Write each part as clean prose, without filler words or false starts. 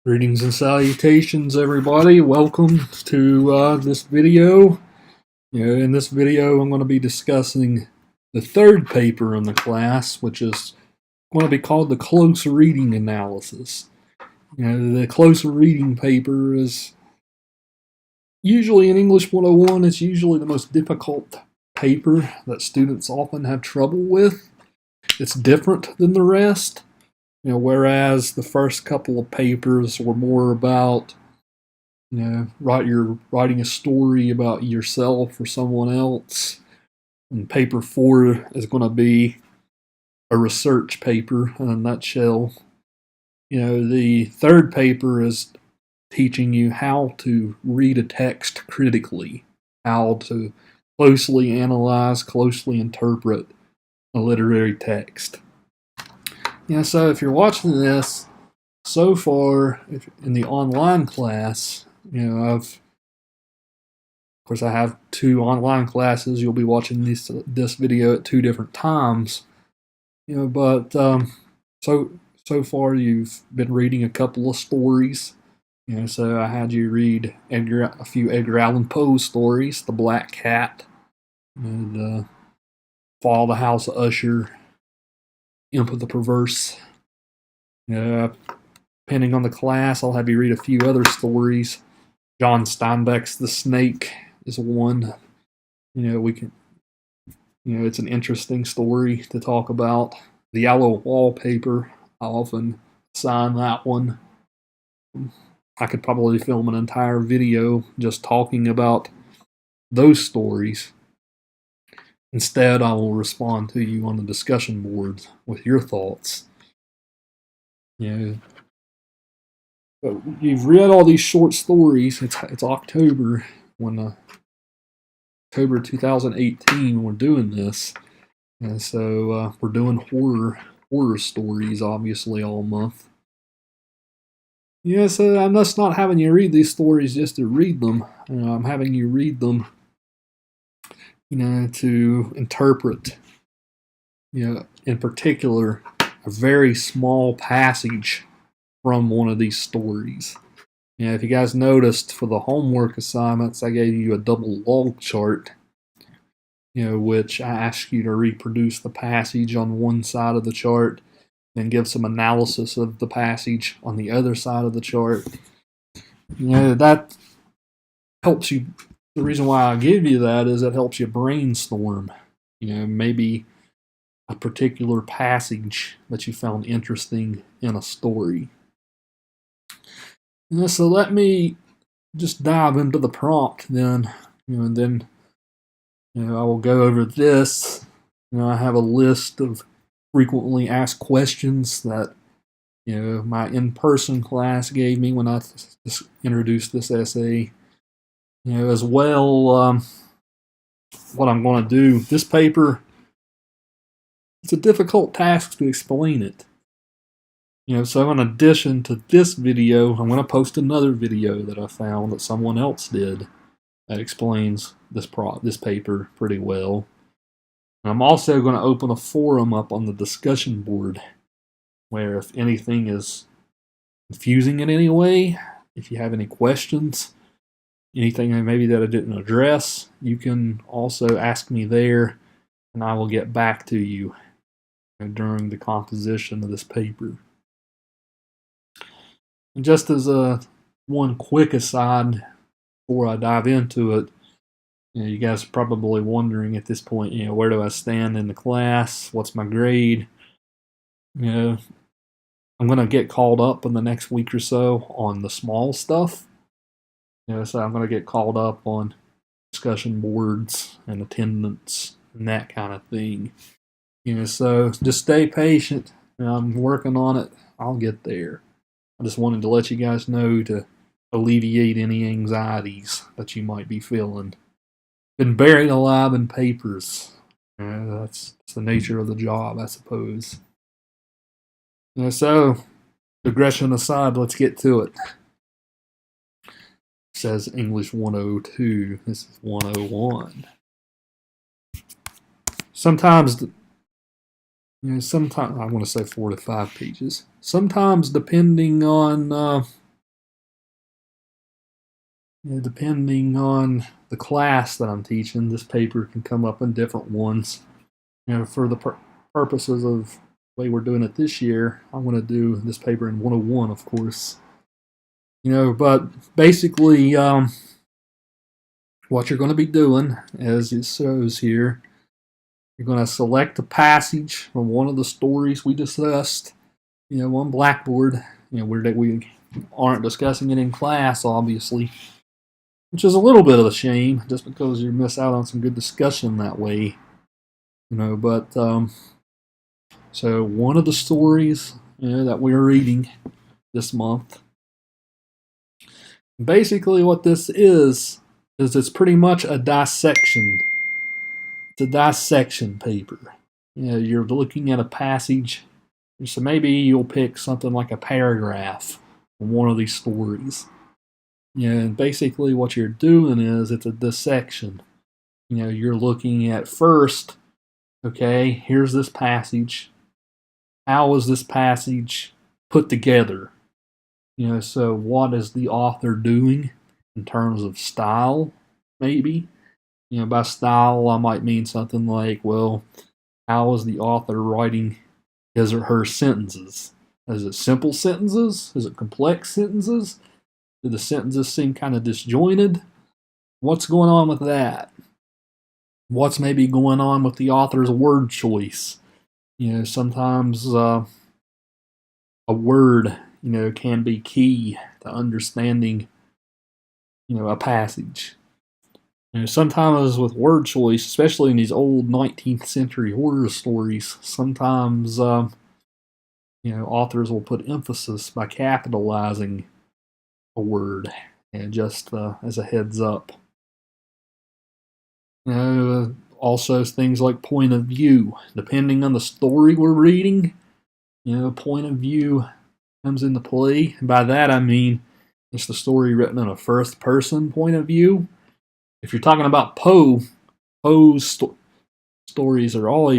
Greetings and salutations, everybody. Welcome to this video. In this video, I'm going to be discussing the third paper in the class, which is going to be called the close reading analysis. The close reading paper is usually in English 101. It's usually the most difficult paper that students often have trouble with. It's different than the rest. Whereas the first couple of papers were more about, writing a story about yourself or someone else. And paper 4 is going to be a research paper in a nutshell. The third paper is teaching you how to read a text critically, how to closely analyze, closely interpret a literary text. So if you're watching this so far in the online class, I have 2 online classes. You'll be watching this video at 2 different times. But so far you've been reading a couple of stories. So I had you read a few Edgar Allan Poe stories, The Black Cat, and Fall of the House of Usher, Imp of the Perverse. Depending on the class, I'll have you read a few other stories. John Steinbeck's The Snake is one. It's an interesting story to talk about. The Yellow Wallpaper, I often assign that one. I could probably film an entire video just talking about those stories. Instead, I will respond to you on the discussion board with your thoughts. But you've read all these short stories. It's October, October 2018 we're doing this. And so we're doing horror stories, obviously, all month. So I'm just not having you read these stories just to read them. I'm having you read them to interpret, in particular, a very small passage from one of these stories. If you guys noticed, for the homework assignments, I gave you a double log chart, which I asked you to reproduce the passage on one side of the chart and give some analysis of the passage on the other side of the chart. That helps you. The reason why I give you that is it helps you brainstorm, maybe a particular passage that you found interesting in a story. So let me just dive into the prompt then, and then I will go over this. I have a list of frequently asked questions that my in-person class gave me when I introduced this essay. As well, what I'm going to do, this paper, it's a difficult task to explain it. So in addition to this video, I'm going to post another video that I found that someone else did that explains this paper pretty well. And I'm also going to open a forum up on the discussion board where if anything is confusing in any way, if you have any questions, anything maybe that I didn't address, you can also ask me there, and I will get back to you during the composition of this paper. And just as one quick aside before I dive into it, you guys are probably wondering at this point, where do I stand in the class? What's my grade? I'm going to get called up in the next week or so on the small stuff. So I'm going to get called up on discussion boards and attendance and that kind of thing. So just stay patient. I'm working on it. I'll get there. I just wanted to let you guys know to alleviate any anxieties that you might be feeling. Been buried alive in papers. That's the nature of the job, I suppose. So, digression aside, let's get to it. It says English 102. This is 101. Sometimes I want to say 4 to 5 pages. Sometimes, depending on Depending on the class that I'm teaching, this paper can come up in different ones. For the purposes of the way we're doing it this year, I'm going to do this paper in 101, of course. But basically, what you're going to be doing, as it shows here, you're going to select a passage from one of the stories we discussed, on Blackboard, where we aren't discussing it in class, obviously, which is a little bit of a shame, just because you miss out on some good discussion that way. But so one of the stories that we're reading this month, basically what this is it's pretty much a dissection. It's a dissection paper. You're looking at a passage, so maybe you'll pick something like a paragraph from one of these stories. And basically what you're doing is it's a dissection. You're looking at first, okay, here's this passage. How is this passage put together? So what is the author doing in terms of style, maybe? By style, I might mean something like, well, how is the author writing his or her sentences? Is it simple sentences? Is it complex sentences? Do the sentences seem kind of disjointed? What's going on with that? What's maybe going on with the author's word choice? Sometimes a word, can be key to understanding, a passage. Sometimes with word choice, especially in these old 19th century horror stories, sometimes, authors will put emphasis by capitalizing a word, and just as a heads up. Also things like point of view. Depending on the story we're reading, point of view comes into play. By that I mean it's the story written in a first person point of view. If you're talking about Poe's stories are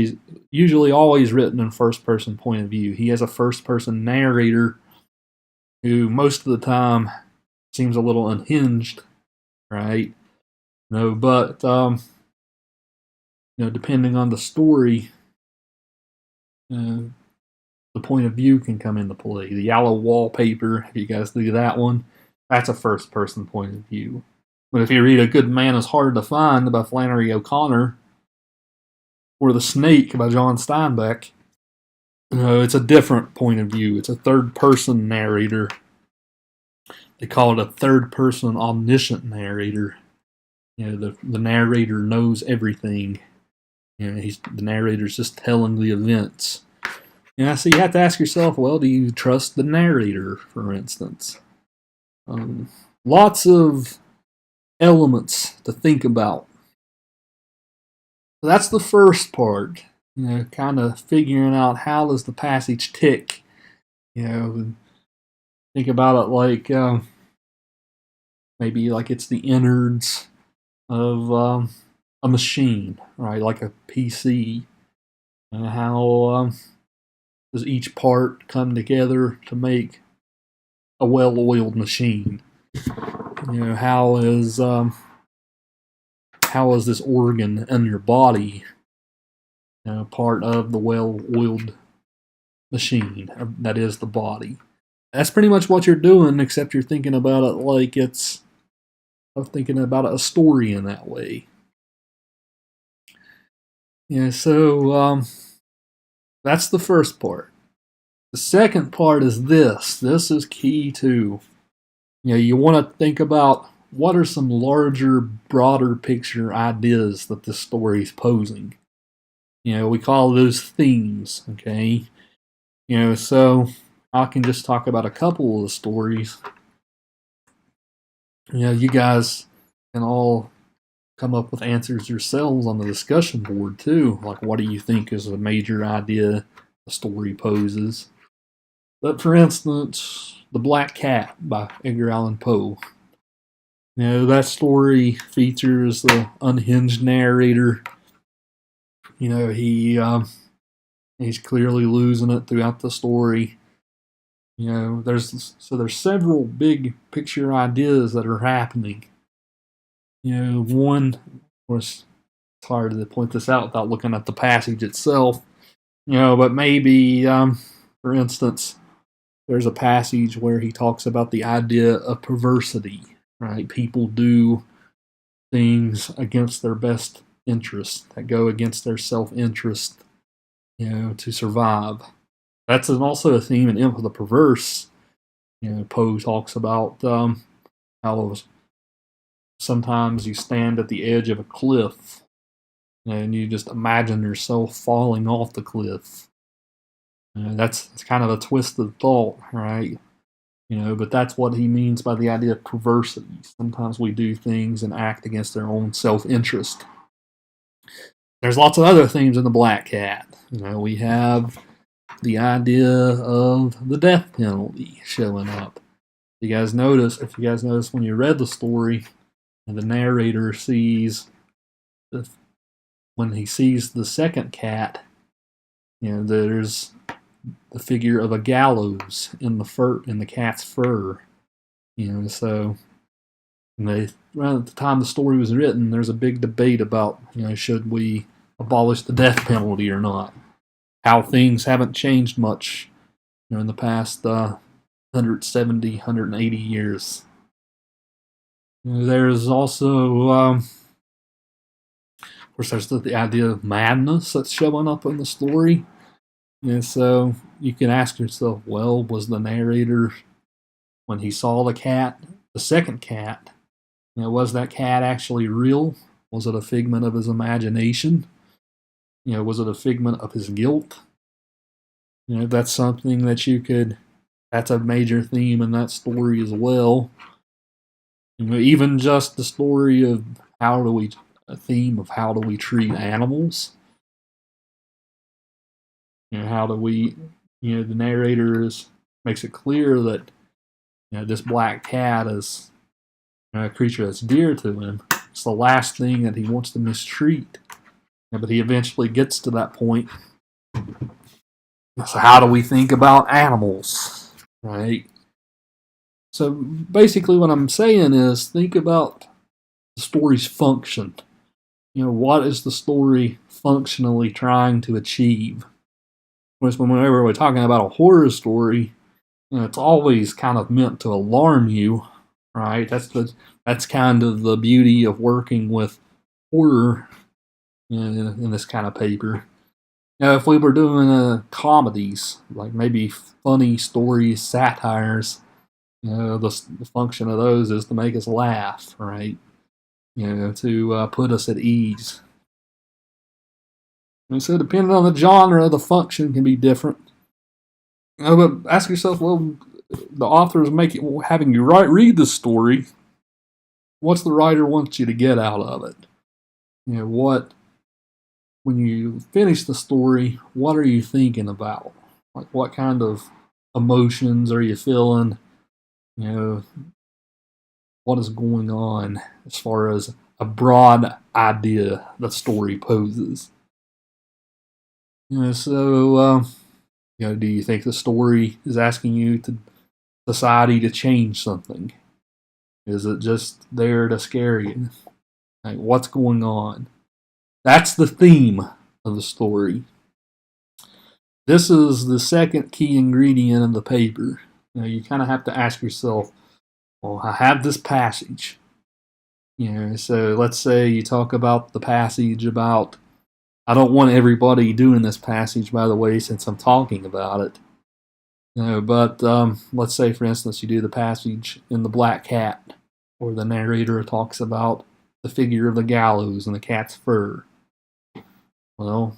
usually always written in first person point of view. He has a first person narrator who most of the time seems a little unhinged, right? But depending on the story, the point of view can come into play. The Yellow Wallpaper, if you guys do that one, that's a first person point of view. But if you read A Good Man Is Hard to Find by Flannery O'Connor, or The Snake by John Steinbeck, it's a different point of view. It's a third person narrator. They call it a third person omniscient narrator. The narrator knows everything. The narrator's just telling the events. So you have to ask yourself, well, do you trust the narrator, for instance? Lots of elements to think about. So that's the first part, kind of figuring out how does the passage tick. Think about it like maybe like it's the innards of a machine, right? Like a PC. And how does each part come together to make a well-oiled machine? How is this organ in your body part of the well-oiled machine? That is the body. That's pretty much what you're doing, except you're thinking about it like it's thinking about a story in that way. So that's the first part. The second part is this. This is key too. You want to think about what are some larger, broader picture ideas that this story is posing. We call those themes, okay? So I can just talk about a couple of the stories. You guys can all come up with answers yourselves on the discussion board too. Like, what do you think is a major idea the story poses? But for instance, The Black Cat by Edgar Allan Poe. That story features the unhinged narrator. He's clearly losing it throughout the story. There's several big picture ideas that are happening. One, of course, it's hard to point this out without looking at the passage itself, but maybe, for instance, there's a passage where he talks about the idea of perversity, right? People do things against their best interest, that go against their self-interest, to survive. That's also a theme in Imp of the Perverse. Poe talks about how sometimes you stand at the edge of a cliff and you just imagine yourself falling off the cliff. That's kind of a twisted thought, right? But that's what he means by the idea of perversity. Sometimes we do things and act against their own self-interest. There's lots of other themes in the Black Cat. We have the idea of the death penalty showing up. If you guys notice when you read the story, and the narrator sees when he sees the second cat, there's the figure of a gallows in the cat's fur. So around at the time the story was written, there's a big debate about should we abolish the death penalty or not. How things haven't changed much in the past 170, 180 years. There's also, of course, there's the idea of madness that's showing up in the story. So you can ask yourself, well, was the narrator, when he saw the second cat, was that cat actually real? Was it a figment of his imagination? Was it a figment of his guilt? That's something that that's a major theme in that story as well. Even just the story of how do we treat animals? How do we, the narrator makes it clear that, this black cat is a creature that's dear to him. It's the last thing that he wants to mistreat. But he eventually gets to that point. So how do we think about animals, right? So basically what I'm saying is think about the story's function. What is the story functionally trying to achieve? Of course, whenever we're talking about a horror story, it's always kind of meant to alarm you, right? That's kind of the beauty of working with horror in this kind of paper. If we were doing comedies, like maybe funny stories, satires, the function of those is to make us laugh, right? To put us at ease. And so depending on the genre, the function can be different. But ask yourself, well, the author is having you read the story. What's the writer wants you to get out of it? When you finish the story, what are you thinking about? Like, what kind of emotions are you feeling? What is going on as far as a broad idea the story poses? Do you think the story is asking society to change something? Is it just there to scare you? Like, what's going on? That's the theme of the story. This is the second key ingredient of the paper. You kind of have to ask yourself, well, I have this passage. So let's say you talk about the passage about, I don't want everybody doing this passage, by the way, since I'm talking about it. But let's say, for instance, you do the passage in The Black Cat, where the narrator talks about the figure of the gallows and the cat's fur. Well,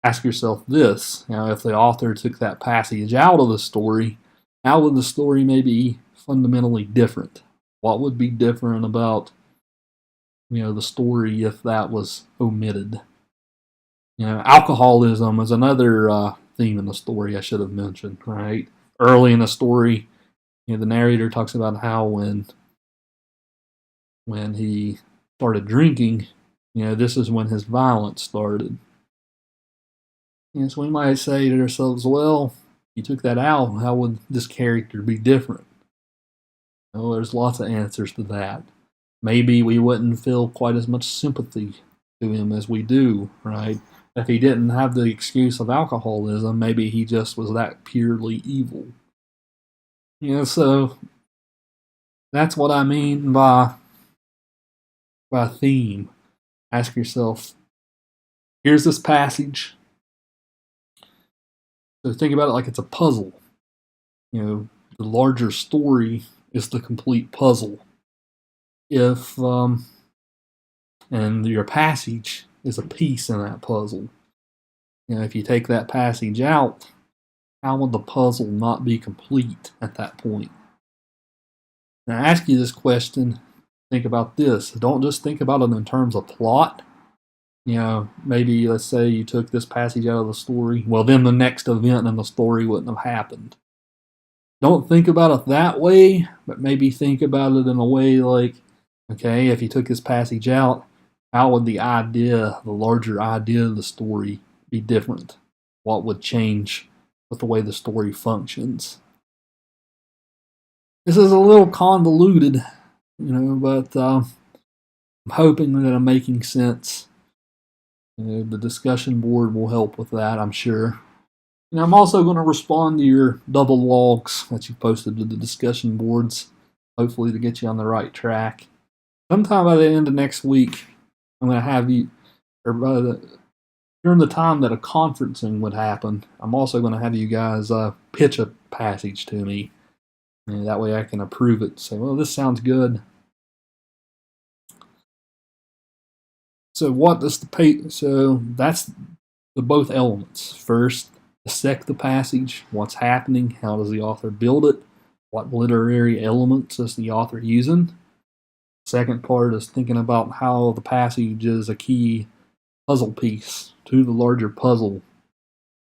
ask yourself this. If the author took that passage out of the story, how would the story maybe fundamentally different? What would be different about, the story if that was omitted? Alcoholism is another theme in the story I should have mentioned, right? Early in the story, the narrator talks about how when he started drinking, this is when his violence started. So we might say to ourselves, well, if you took that out, how would this character be different? There's lots of answers to that. maybe we wouldn't feel quite as much sympathy to him as we do, right? If he didn't have the excuse of alcoholism, maybe he just was that purely evil. So that's what I mean by theme. Ask yourself, here's this passage. So think about it like it's a puzzle. The larger story is the complete puzzle. If and your passage is a piece in that puzzle. If you take that passage out, how would the puzzle not be complete at that point? Now, I ask you this question, think about this. Don't just think about it in terms of plot. Maybe let's say you took this passage out of the story. Well, then the next event in the story wouldn't have happened. Don't think about it that way, but maybe think about it in a way like, okay, if you took this passage out, how would the larger idea of the story be different? What would change with the way the story functions? This is a little convoluted, but I'm hoping that I'm making sense. The discussion board will help with that, I'm sure. I'm also going to respond to your double logs that you posted to the discussion boards, hopefully to get you on the right track. Sometime by the end of next week, I'm going to have you, during the time that a conferencing would happen, I'm also going to have you guys pitch a passage to me. And that way I can approve it. Say, well, this sounds good. So what does so that's the both elements. First, dissect the passage, what's happening, how does the author build it, what literary elements is the author using. Second part is thinking about how the passage is a key puzzle piece to the larger puzzle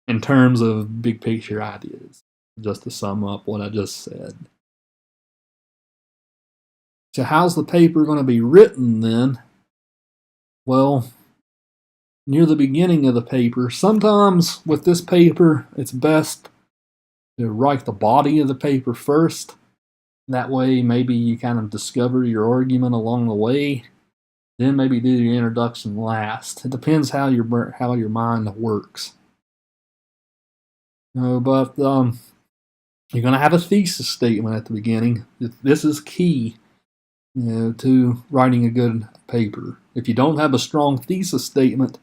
in terms of big picture ideas, just to sum up what I just said. So how's the paper going to be written then? Well, near the beginning of the paper, sometimes with this paper, it's best to write the body of the paper first. That way, maybe you kind of discover your argument along the way. Then maybe do your introduction last. It depends how your mind works. But you're going to have a thesis statement at the beginning. This is key to writing a good paper. If you don't have a strong thesis statement,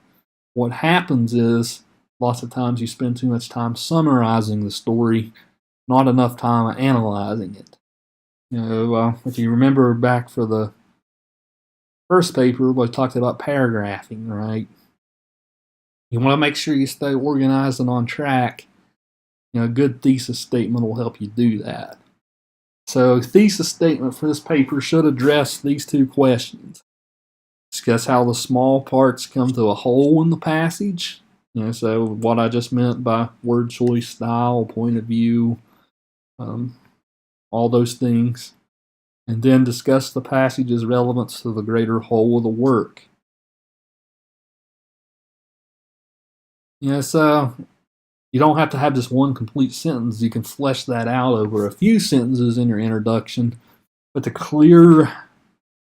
what happens is lots of times you spend too much time summarizing the story, not enough time analyzing it. If you remember back for the first paper, we talked about paragraphing, right? You want to make sure you stay organized and on track. A good thesis statement will help you do that. So, a thesis statement for this paper should address these two questions. Discuss how the small parts come to a whole in the passage. So what I just meant by word choice, style, point of view, all those things. And then discuss the passage's relevance to the greater whole of the work. So you don't have to have just one complete sentence. You can flesh that out over a few sentences in your introduction. But the clearer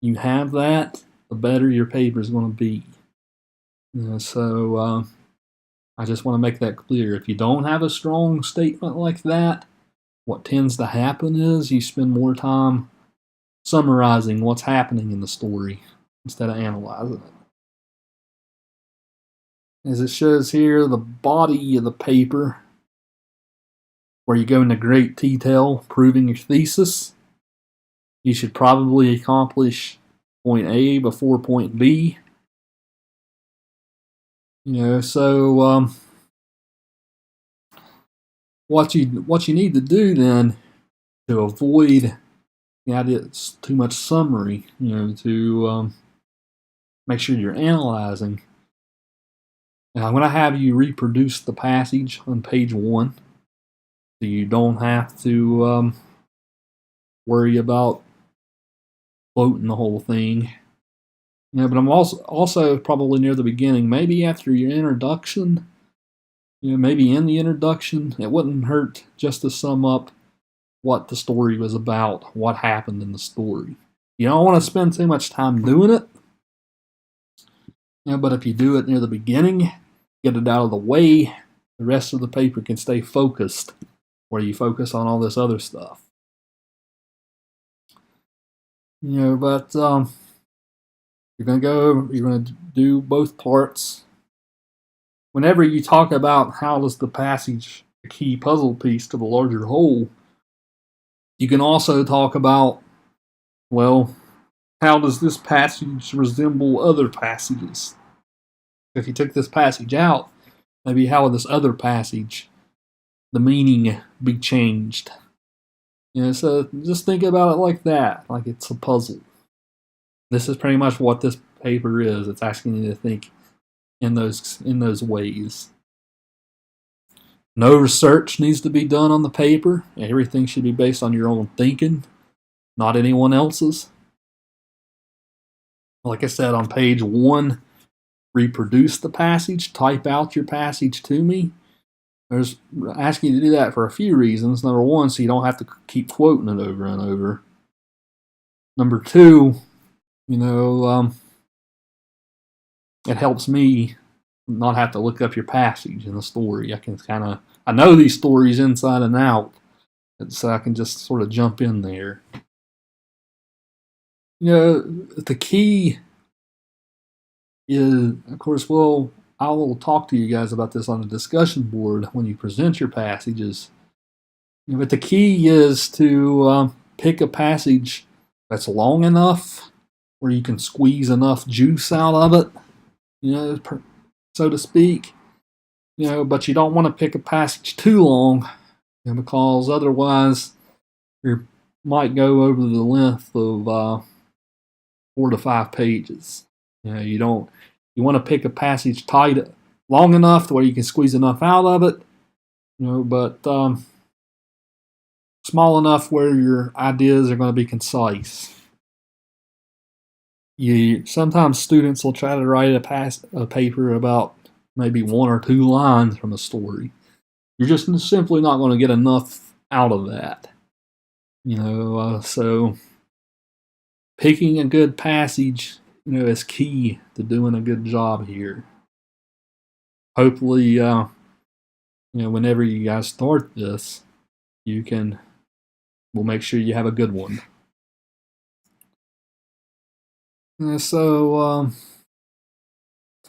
you have that, the better your paper is going to be. So I just want to make that clear. If you don't have a strong statement like that, what tends to happen is you spend more time summarizing what's happening in the story instead of analyzing it. As it shows here, the body of the paper, where you go into great detail proving your thesis, you should probably accomplish point A before point B. So what you need to do then to avoid the idea it's too much summary, to make sure you're analyzing. Now I'm going to have you reproduce the passage on page 1, so you don't have to worry about quoting the whole thing. But I'm also probably near the beginning, maybe after your introduction, maybe in the introduction, it wouldn't hurt just to sum up what the story was about, what happened in the story. You don't want to spend too much time doing it. But if you do it near the beginning, get it out of the way, the rest of the paper can stay focused, where you focus on all this other stuff. But you're going to do both parts. Whenever you talk about how does the passage a key puzzle piece to the larger whole, you can also talk about, well, how does this passage resemble other passages? If you took this passage out, maybe how would this other passage, the meaning, be changed? So just think about it like that, like it's a puzzle. This is pretty much what this paper is. It's asking you to think in those ways. No research needs to be done on the paper. Everything should be based on your own thinking, not anyone else's. Like I said, on page 1, reproduce the passage, type out your passage to me. There's asking you to do that for a few reasons. Number 1, so you don't have to keep quoting it over and over. Number 2, it helps me not have to look up your passage in the story. I know these stories inside and out, so I can just sort of jump in there. The key is, of course, I will talk to you guys about this on the discussion board when you present your passages. But the key is to pick a passage that's long enough where you can squeeze enough juice out of it, so to speak. But you don't want to pick a passage too long, because otherwise you might go over the length of 4 to 5 pages. You want to pick a passage tight, long enough to where you can squeeze enough out of it, but small enough where your ideas are going to be concise. Sometimes students will try to write a paper about maybe 1 or 2 lines from a story. You're just simply not going to get enough out of that. So picking a good passage, is key to doing a good job here. Hopefully, whenever you guys start this, we'll make sure you have a good one. So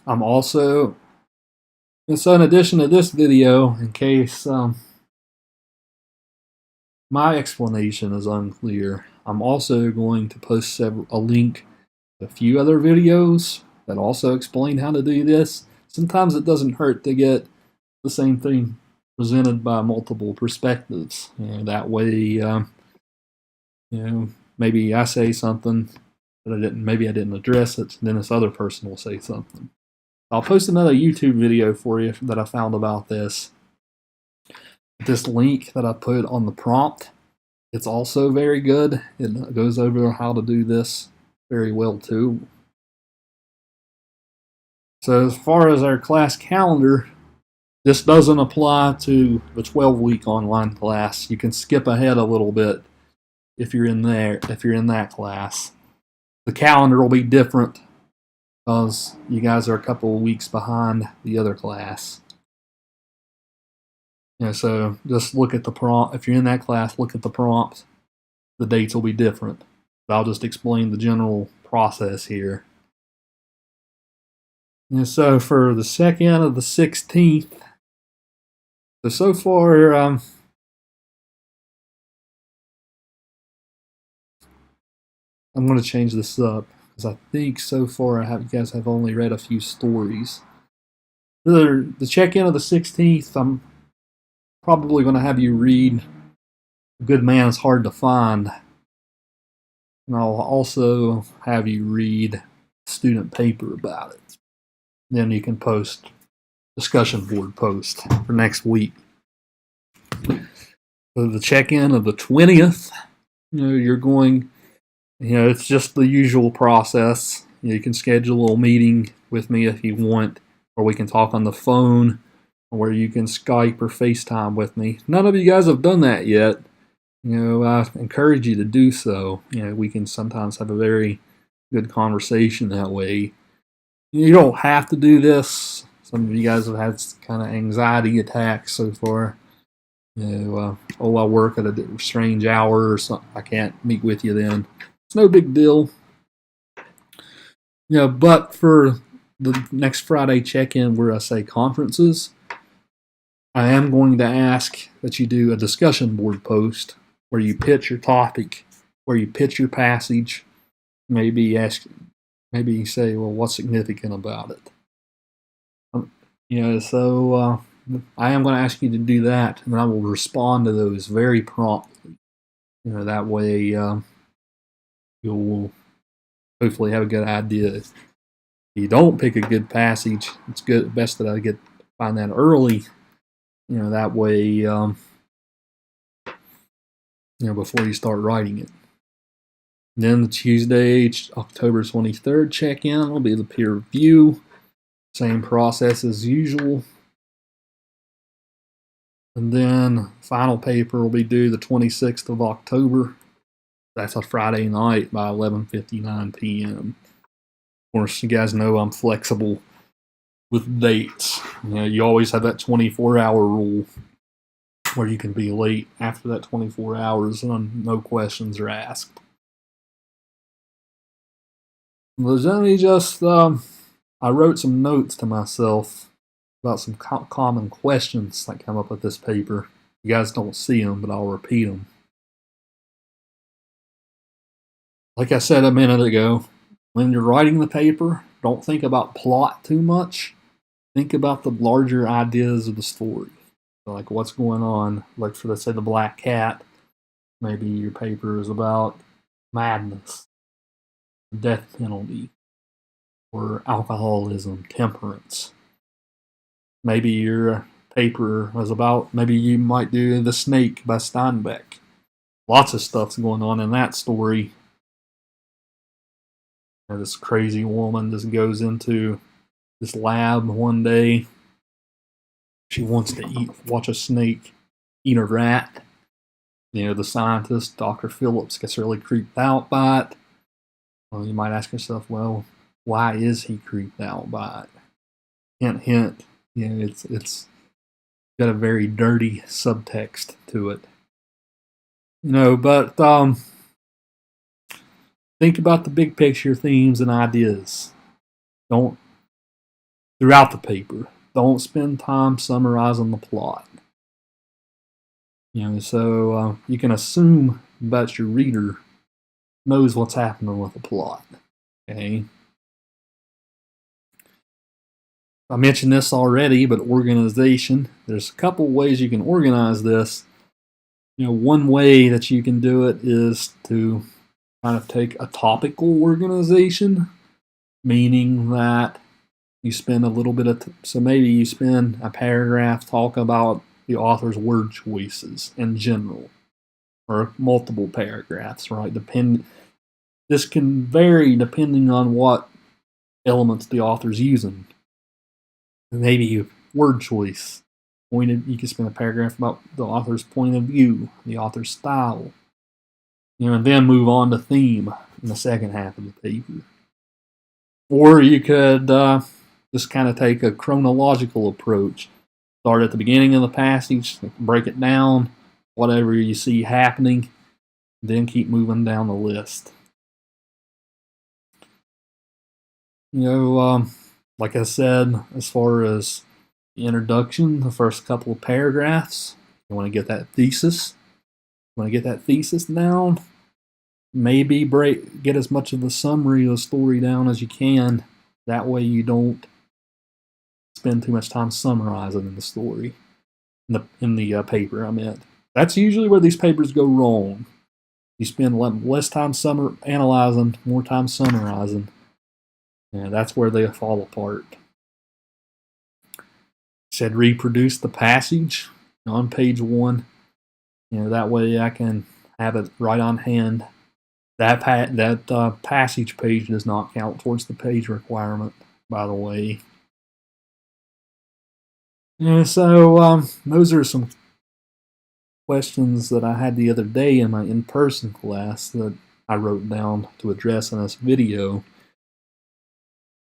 I'm also, so in addition to this video, in case my explanation is unclear, I'm also going to post a link to a few other videos that also explain how to do this. Sometimes it doesn't hurt to get the same thing presented by multiple perspectives. That way, maybe I say something that maybe I didn't address it, then this other person will say something. I'll post another YouTube video for you that I found about this. This link that I put on the prompt, it's also very good. It goes over how to do this very well too. So as far as our class calendar, this doesn't apply to the 12-week online class. You can skip ahead a little bit if you're in that class. The calendar will be different because you guys are a couple of weeks behind the other class. So just look at the prompt. If you're in that class, look at the prompt. The dates will be different. But I'll just explain the general process here. So for the 2nd of the 16th, so far, I'm going to change this up because I think so far you guys have only read a few stories. The check-in of the 16th, I'm probably going to have you read A Good Man is Hard to Find. And I'll also have you read a student paper about it. Then you can post discussion board post for next week. So the check-in of the 20th, you're going, it's just the usual process. You can schedule a meeting with me if you want, or we can talk on the phone, or you can Skype or FaceTime with me. None of you guys have done that yet. I encourage you to do so. We can sometimes have a very good conversation that way. You don't have to do this. Some of you guys have had kind of anxiety attacks so far. I work at a strange hour or something. I can't meet with you then. It's no big deal. But for the next Friday check-in where I say conferences, I am going to ask that you do a discussion board post where you pitch your topic, where you pitch your passage, maybe you say, well, what's significant about it? So I am going to ask you to do that, and I will respond to those very promptly. That way you'll hopefully have a good idea. If you don't pick a good passage, it's best that I find that early. That way, before you start writing it. Then the Tuesday, October 23rd check-in will be the peer review. Same process as usual. And then final paper will be due the 26th of October. That's a Friday night by 11:59 p.m. Of course, you guys know I'm flexible with dates. You always have that 24-hour rule where you can be late after that 24 hours and no questions are asked. There's only just, I wrote some notes to myself about some common questions that come up with this paper. You guys don't see them, but I'll repeat them. Like I said a minute ago, when you're writing the paper, don't think about plot too much. Think about the larger ideas of the story. Like what's going on. Like for, let's say, the black cat. Maybe your paper is about madness, death penalty, or alcoholism, temperance. Maybe your paper was about, maybe you might do The Snake by Steinbeck. Lots of stuff's going on in that story. This crazy woman just goes into this lab one day. She wants to watch a snake eat a rat. The scientist, Dr. Phillips, gets really creeped out by it. Well, you might ask yourself, well, why is he creeped out by it? Hint, hint. It's got a very dirty subtext to it. But think about the big picture themes and ideas. Throughout the paper, don't spend time summarizing the plot. So you can assume that your reader knows what's happening with the plot. Okay. I mentioned this already, but organization. There's a couple ways you can organize this. One way that you can do it is to kind of take a topical organization, meaning that you spend a little bit of so maybe you spend a paragraph talking about the author's word choices in general, or multiple paragraphs, right? This can vary depending on what elements the author's using. Maybe word choice. You can spend a paragraph about the author's point of view, the author's style, and then move on to theme in the second half of the paper. Or you could just kind of take a chronological approach. Start at the beginning of the passage, break it down, whatever you see happening, then keep moving down the list. Like I said, as far as the introduction, the first couple of paragraphs, you want to get that thesis. You want to get that thesis down. Maybe get as much of the summary of the story down as you can. That way you don't spend too much time summarizing in the story, in the paper. I meant that's usually where these papers go wrong. You spend less time analyzing, more time summarizing. Yeah, that's where they fall apart. Said reproduce the passage on page 1. That way I can have it right on hand. That passage page does not count towards the page requirement, by the way. So those are some questions that I had the other day in my in-person class that I wrote down to address in this video.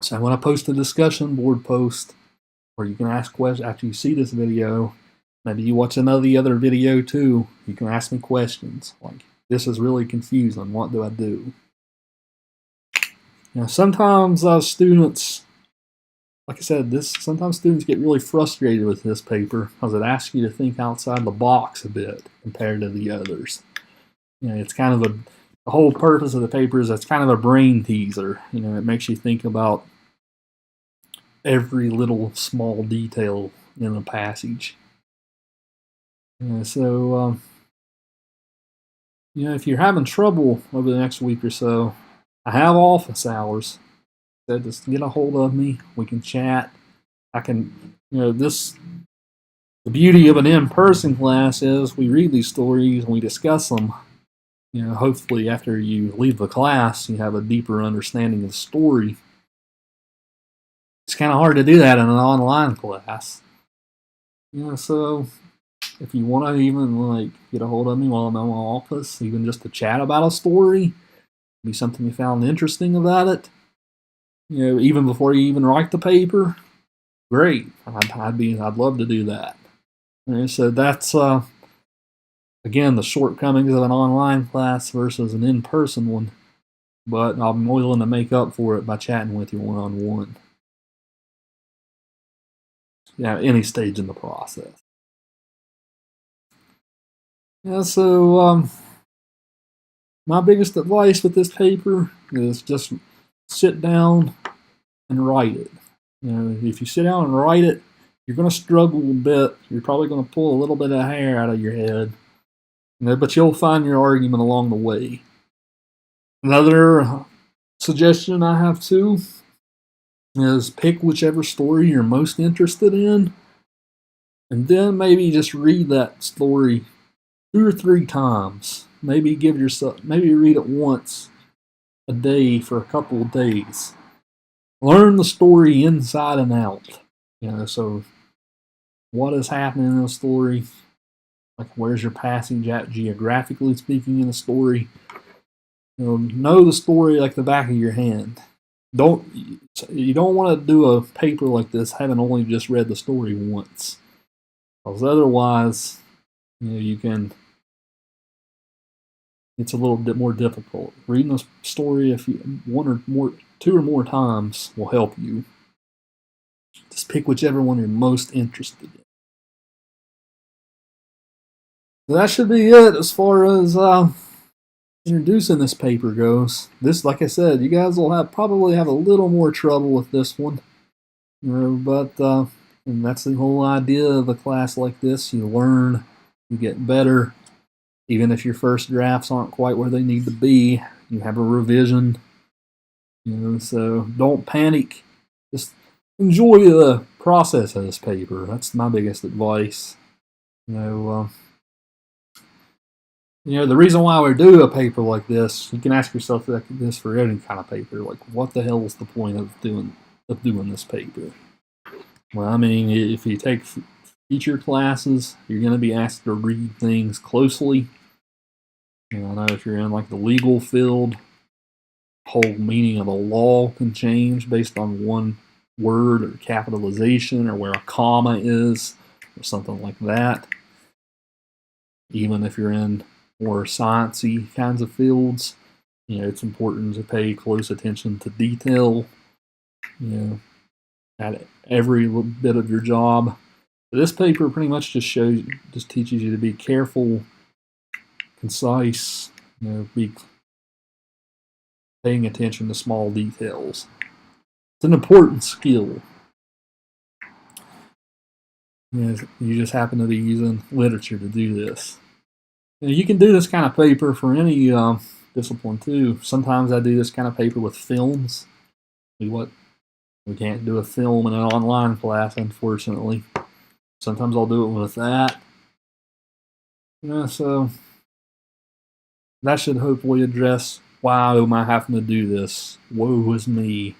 So when I post a discussion board post, or you can ask questions after you see this video, maybe you watch the other video too, you can ask me questions like, this is really confusing, what do I do? Sometimes students, like I said, sometimes students get really frustrated with this paper because it asks you to think outside the box a bit compared to the others. It's kind of the whole purpose of the paper is it's kind of a brain teaser. It makes you think about every little small detail in the passage. So if you're having trouble over the next week or so, I have office hours. So just get a hold of me. We can chat. I can, the beauty of an in-person class is we read these stories and we discuss them. Hopefully after you leave the class, you have a deeper understanding of the story. It's kind of hard to do that in an online class. So if you want to even get a hold of me while I'm in my office, even just to chat about a story, be something you found interesting about it, even before you even write the paper, great. I'd love to do that. So that's again the shortcomings of an online class versus an in-person one, but I'm willing to make up for it by chatting with you one-on-one. Any stage in the process. So my biggest advice with this paper is just sit down and write it. If you sit down and write it, you're going to struggle a bit. You're probably going to pull a little bit of hair out of your head, but you'll find your argument along the way. Another suggestion I have too is pick whichever story you're most interested in, and then maybe just read that story 2 or 3 times. Maybe read it once a day for a couple of days. Learn the story inside and out. So what is happening in the story? Like, where's your passage at geographically speaking in the story? Know the story like the back of your hand. You don't want to do a paper like this having only just read the story once, because otherwise, it's a little bit more difficult. Reading the story 2 or more times will help you. Just pick whichever one you're most interested in. So that should be it as far as introducing this paper goes. This, like I said, you guys will probably have a little more trouble with this one. But and that's the whole idea of a class like this. You learn, you get better. Even if your first drafts aren't quite where they need to be, you have a revision. So don't panic. Just enjoy the process of this paper. That's my biggest advice. The reason why we do a paper like this, you can ask yourself this for any kind of paper. Like, what the hell is the point of doing this paper? Well, I mean, if you take future classes, you're going to be asked to read things closely. I know if you're in the legal field, whole meaning of a law can change based on one word or capitalization or where a comma is or something like that. Even if you're in more sciencey kinds of fields, it's important to pay close attention to detail, at every little bit of your job. But this paper pretty much just teaches you to be careful, concise, be paying attention to small details. It's an important skill. You just happen to be using literature to do this. You can do this kind of paper for any discipline too. Sometimes I do this kind of paper with films. We can't do a film in an online class, unfortunately. Sometimes I'll do it with that. So that should hopefully address why am I having to do this. Woe is me.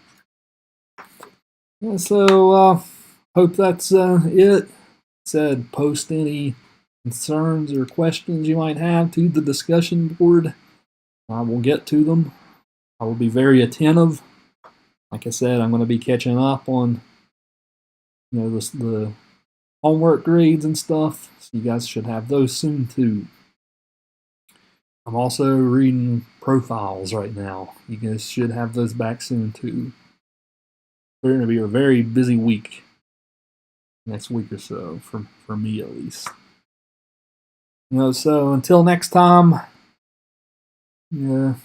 So hope that's it. Post any concerns or questions you might have to the discussion board. I will get to them. I will be very attentive. Like I said, I'm going to be catching up on the homework grades and stuff, so you guys should have those soon too. I'm also reading profiles right now. You guys should have those back soon too. It's going to be a very busy week next week or so, for me at least. So until next time, enjoy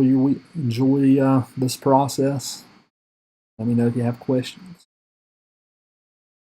your week. Enjoy this process. Let me know if you have questions.